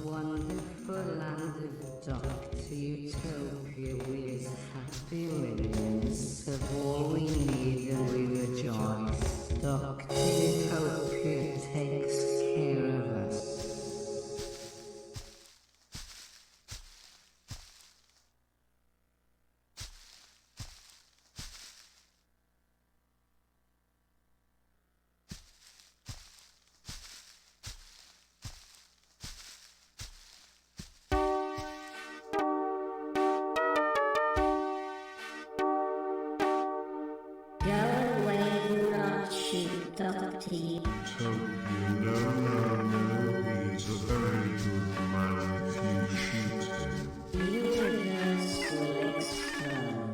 Wonderful land of Doctor Utopia, we as happy millions have all we need and we rejoice. Doctor Utopia takes care of us. Go away, do not shoot, Doctor Utopia, no, he is a very good man if you shoot him. The universe will explode.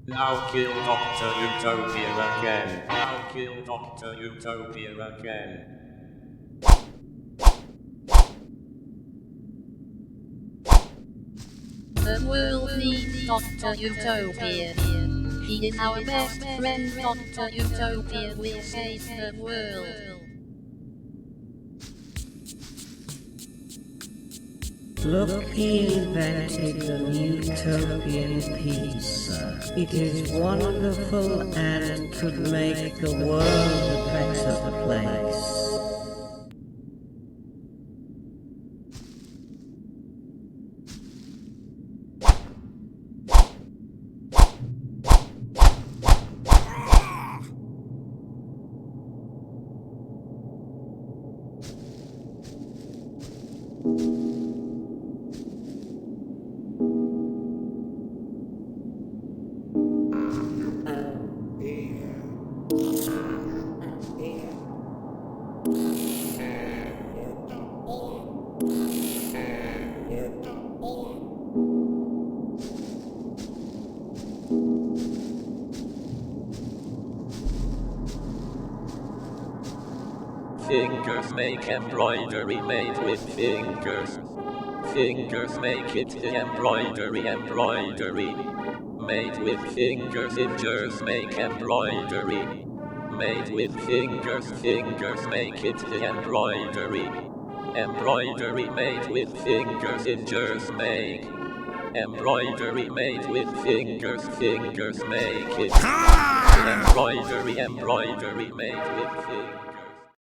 Now kill Doctor Utopia again. Now kill Doctor Utopia again. The world needs Doctor Utopia. He is our best friend. Doctor Utopia will save the world. Look, he invented the utopian pizza. It is wonderful and could make the world a better place. Fingers make embroidery made with fingers. Fingers make it embroidery made with fingers. Fingers make embroidery made with fingers. Fingers make it embroidery made with fingers. Fingers make embroidery made with fingers. Fingers make it embroidery made with fingers.